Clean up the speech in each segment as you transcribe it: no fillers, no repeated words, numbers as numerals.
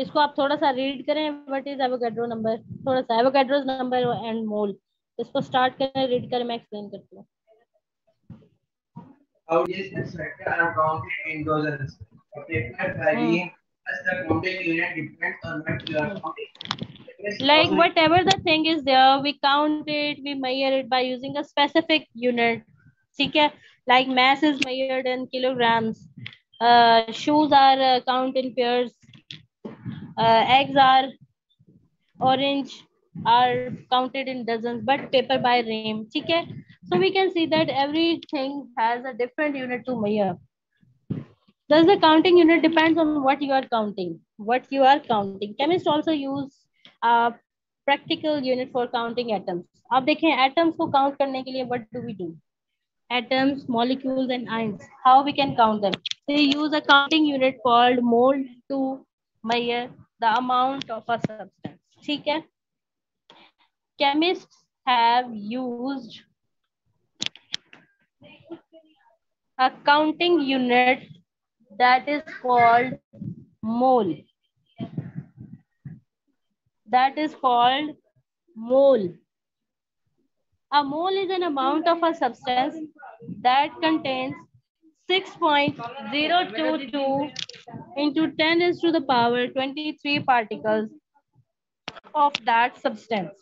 इसको आप थोड़ा सा रीड करें, व्हाट इज एवोगैड्रो नंबर, थोड़ा सा एवोगैड्रोस नंबर एंड मोल, इसको स्टार्ट करें, रीड करें, मैं एक्सप्लेन करती हूँ। How is this factor are counted in dozens? A paper varying as the counting unit depends on what you are counting. Like whatever the thing is there, we count it, we measure it by using a specific unit. ठीक है, like mass is measured in kilograms, shoes are count in pairs, eggs are orange are counted in dozens, but paper by ream. ठीक है, so we can see that everything has a different unit to measure. Thus the counting unit depends on what you are counting. What you are counting. Chemists also use a practical unit for counting atoms. आप देखें atoms को count करने के लिए what do we do? Atoms, molecules and ions. How we can count them? They use a counting unit called mole to measure the amount of a substance. ठीक है? Chemists have used a counting unit that is called mole. That is called mole. A mole is an amount of a substance that contains 6.022 into 10 is to the power 23 particles of that substance.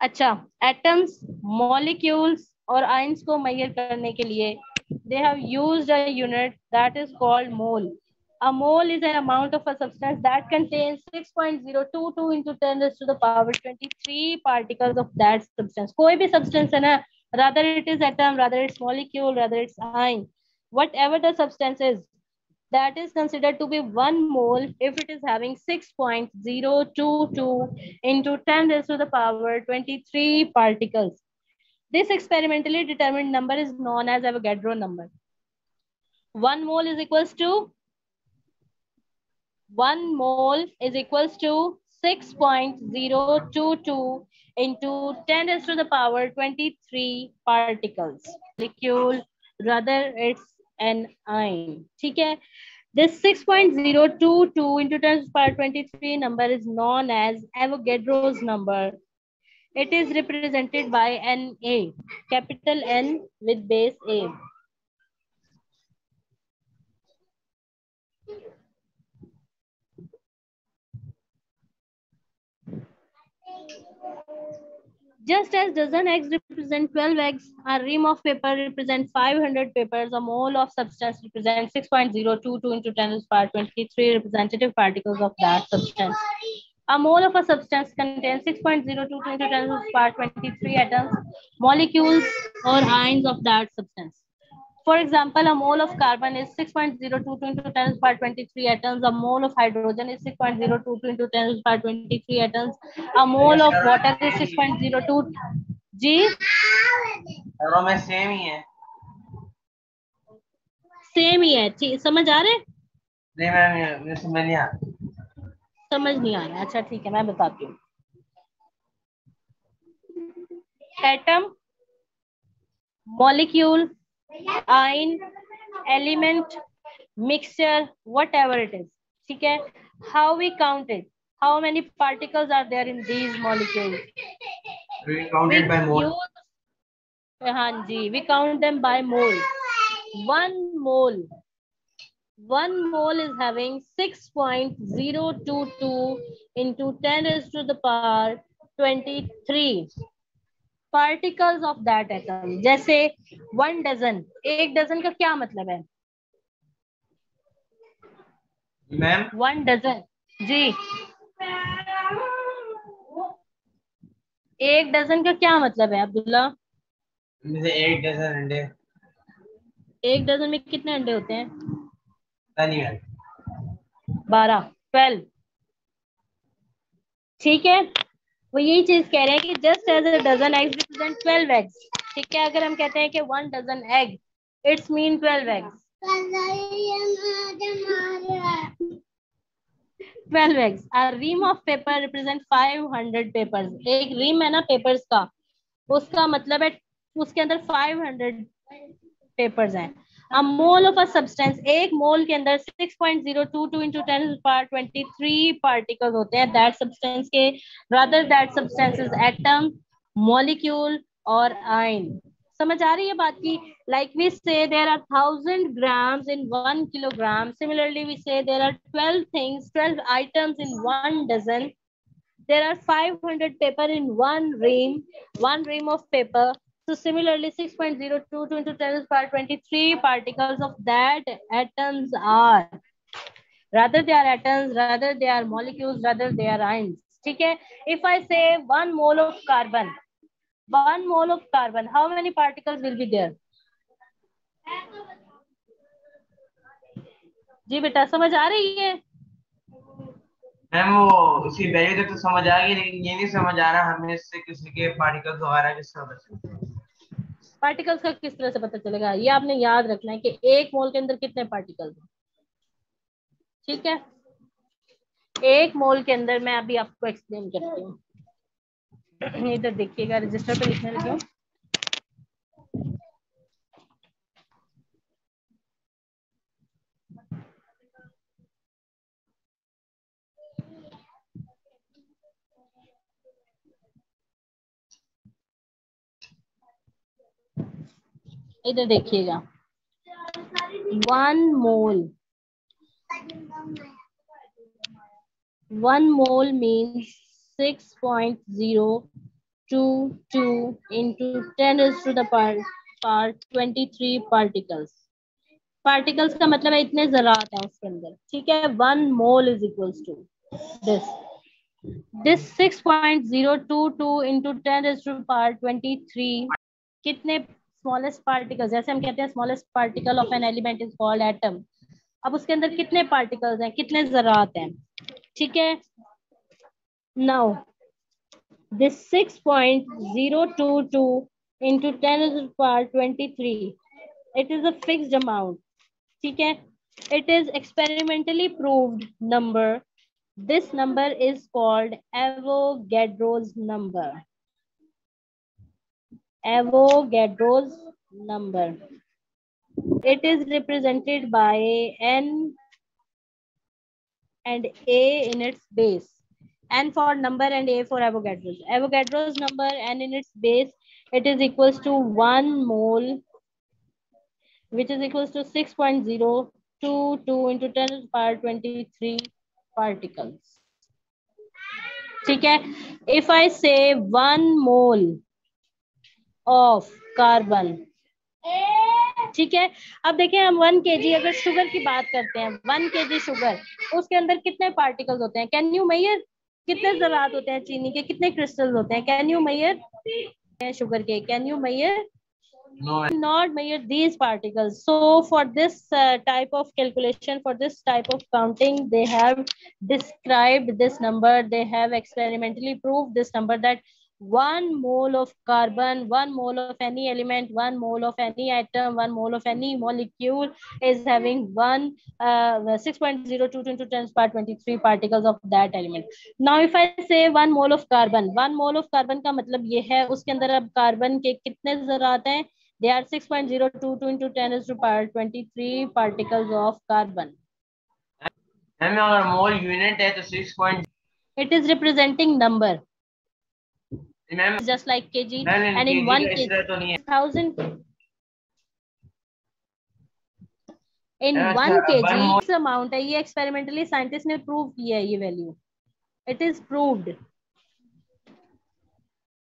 अच्छा, atoms, molecules और ions को measure करने के लिए they have used a unit that is called mole. A mole is an amount of a substance that contains 6.022 into 10 raised to the power 23 particles of that substance. कोई भी substance है ना, rather it is atom, rather it's molecule, rather it's ion, whatever the substance is, that is considered to be 1 mole if it is having 6.022 into 10 raised to the power 23 particles. This experimentally determined number is known as Avogadro number. 1 mole is equals to 6.022 into 10 raised to the power 23 particles. Molecule, rather it's an ion. ठीक है? This 6.022 into 10 to the power 23 number is known as Avogadro's number. It is represented by Na, capital N with base A. Just as dozen eggs represent 12 eggs, a ream of paper represents 500 papers, a mole of substance represents 6.022 into 10 to the power 23 representative particles of that substance. A mole of a substance contains 6.022 into 10 to the power 23 atoms, molecules or ions of that substance. For example, a mole of carbon is 6.022 into 10 to the power 23 atoms. A mole of hydrogen is 6.022 into 10 to the power 23 atoms. A mole of water is 6.02. जी में same ही है, same ही है, ठीक समझ आ रहे? नहीं मैं समझ नहीं आ रहा, समझ नहीं आ रहा, अच्छा ठीक है मैं बताती हूँ. Atom, molecule, ion, element, mixture, whatever it is. ठीक है? How we count it? How many particles are there in these molecules? we counted by mole. हाँ जी, we count them by mole. One mole is having 6.022 into 10 raised to the power 23 particles of that atom. जैसे 1 dozen, एक dozen का क्या मतलब है ma'am? 1 dozen जी, एक dozen का क्या मतलब है अब्दुल्ला? मुझे 1 डजन अंडे. एक डजन में कितने अंडे होते हैं? 12, 12. ठीक है, वो यही चीज कह रहे हैं कि just as a dozen eggs represent 12 eggs. ठीक है, अगर हम कहते हैं कि 1 dozen egg, it's mean 12 eggs. 12 eggs. A ream of paper represent 500 papers. एक ream है ना पेपर्स का, उसका मतलब है उसके अंदर 500 पेपर्स हैं. A mole of a substance, एक मोल के अंदर 6.022 into 10⁻23 particles होते हैं that substance के, rather that substance is atom, molecule और ion. समझ आ रही है बात की? Like we say there are 1,000 grams in 1 kilogram. Similarly we say there are 12 things, 12 items in 1 dozen. There are 500 paper in one ream of paper. So similarly, 6.022 into 10⁻23 particles of that atoms are, rather they are atoms, rather they are molecules, rather they are ions. ठीक है? If I say 1 mole of carbon, 1 mole of carbon, how many particles will be there? जी बेटा समझ आ रही है? Ma'am वो उसकी value तक तो समझ आ गई, लेकिन ये नहीं समझ आ रहा हमें इससे किसी के पार्टिकल्स वगैरह किससे पता चलते हैं। पार्टिकल्स का किस तरह से पता चलेगा? ये आपने याद रखना है कि एक मोल के अंदर कितने पार्टिकल्स हैं. ठीक है? एक मोल के अंदर, मैं अभी आपको एक्सप्लेन करती हूँ. इधर देखिएगा, रजिस्टर पे लिखने लगी हूँ. इधर देखिएगा, 1 mole, 1 mole means 6.022 into 10 is to the power 23 particles. Particles का मतलब है इतने जरात हैं उसके अंदर. ठीक है? 1 mole is equals to this 6.022 into 10 is to the power 23. कितने स्मॉलेस्ट पार्टिकल्स, जैसे हम कहते हैं smallest particle of an element is called atom. अब उसके अंदर कितने पार्टिकल्स हैं, कितने जरात हैं. ठीक है? Now this 6.022 into 10 is to the power 23, it is a fixed amount. ठीक है? It is experimentally proved number. This number is called Avogadro's number. Avogadro's number. It is represented by n and a in its base. N for number and a for Avogadro's. Avogadro's number n in its base, it is equals to 1 mole, which is equals to 6.022 into 10 to the power 23 particles. ठीक है? If I say 1 mole of carbon, ठीक है? अब देखिए, हम 1 kg अगर sugar की बात करते हैं, 1 kg शुगर, उसके अंदर कितने पार्टिकल्स होते हैं? Can you measure? कितने जरात होते हैं चीनी के? कितने क्रिस्टल्स होते हैं? कैन यू मेजर शुगर के? Can you measure? No, not measure these particles. So for this type of calculation, for this type of counting, they have described this number. They have experimentally proved this number, that 1 mole of carbon, 1 mole of any element, 1 mole of any atom, 1 mole of any molecule is having 6.022 into 10 to the power 23 particles of that element. Now if I say 1 mole of carbon, 1 mole of carbon का मतलब ये है, उसके अंदर अब carbon के कितने जरात हैं? They are 6.022 into 10 is to the power 23 particles of carbon. Ma'am अगर मोल यूनिट है तो 6. It is representing number. Ma'am just like kg, and in 1 kg तो नहीं है. 1000 in 1 kg इस amount है. ये experimentally scientist ने prove किया है ये value. It is proved.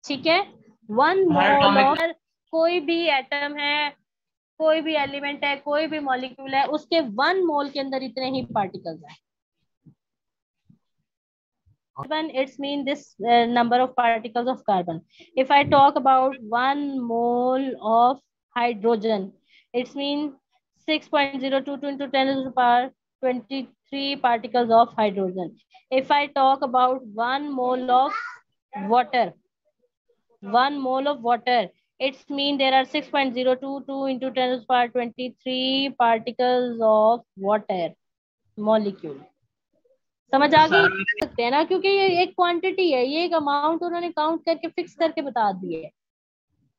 ठीक है? 1 mole of कोई भी एटम है, कोई भी एलिमेंट है, कोई भी मॉलिक्यूल है, उसके 1 मोल के अंदर इतने ही पार्टिकल्स हैं. It's mean this number of particles of carbon. If I talk about 1 mole of hydrogen, it's mean 6.022 into 10 to the power 23 particles of hydrogen. If I talk about 1 mole of water, 1 mole of water, it's mean there are 6.022 into 10 to the power 23 particles of water molecule. समझ आ गई सकते हैं ना, क्योंकि ये एक quantity है, ये एक अमाउंट उन्होंने काउंट करके फिक्स करके बता दिए है.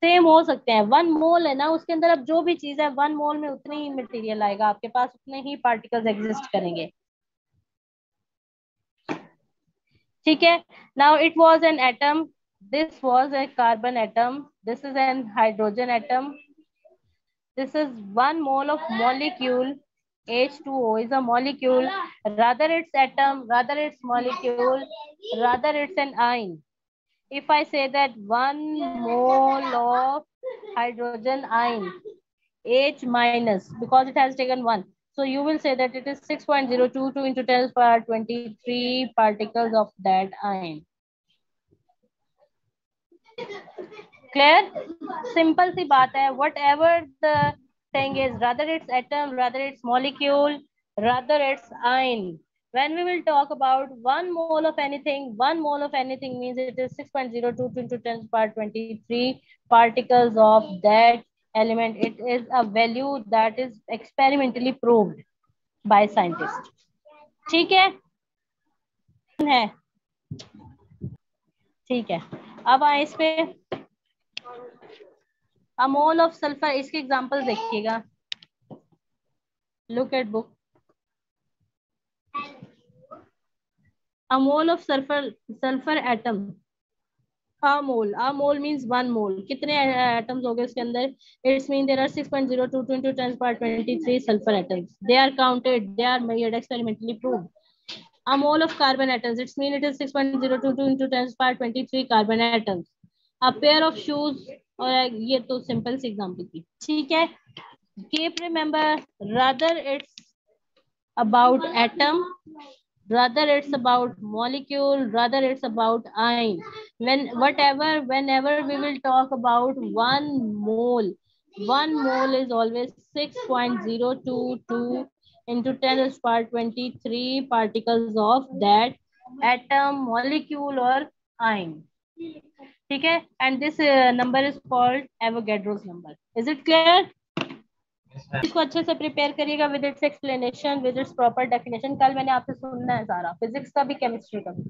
सेम हो सकते हैं। 1 मोल है ना, उसके अंदर अब जो भी चीज है 1 मोल में उतनी ही मटेरियल आएगा आपके पास, उतने ही पार्टिकल्स एग्जिस्ट करेंगे। ठीक है। Now it was an atom, this was a carbon atom, this is an hydrogen atom, this is 1 mole of molecule. H2O is a molecule, rather it's atom, rather it's molecule, rather it's an ion. If I say that 1 mole of hydrogen ion, H minus, because it has taken 1. So you will say that it is 6.022 into 10 power 23 particles of that ion. Clear? Simple सी बात है. Whatever the thing is, rather it's atom, rather it's molecule, rather it's ion. When we will talk about 1 mole of anything, 1 mole of anything means it is 6.022 into 10 power 23 particles of that element. It is a value that is experimentally proved by scientists. ठीक है. ठीक है, अब आए इस पे. A mole of sulfur, इसके example देखिएगा. Look at book. A mole of sulfur atom. A mole means 1 mole. कितने atoms हो गए उसके अंदर? It's mean there are 6.022 into 10 power 23 sulfur atoms. They are counted, they are measured, experimentally proved. A mole of carbon atoms, it's mean it is 6.022 into 10 power 23 carbon atoms. A pair of shoes, और ये तो simple सी example थी. ठीक है. Keep remember, rather it's about atom, rather it's about molecule, rather it's about ion. Whenever we will talk about 1 mole, 1 mole is always 6.022 into 10 to the power 23 particles of that atom, molecule or ion. ठीक है. And this number is called Avogadro's number. Is it clear? इसको अच्छे से prepare करिएगा with its explanation, with its proper definition. कल मैंने आपसे सुनना है सारा, फिजिक्स का भी केमिस्ट्री का भी.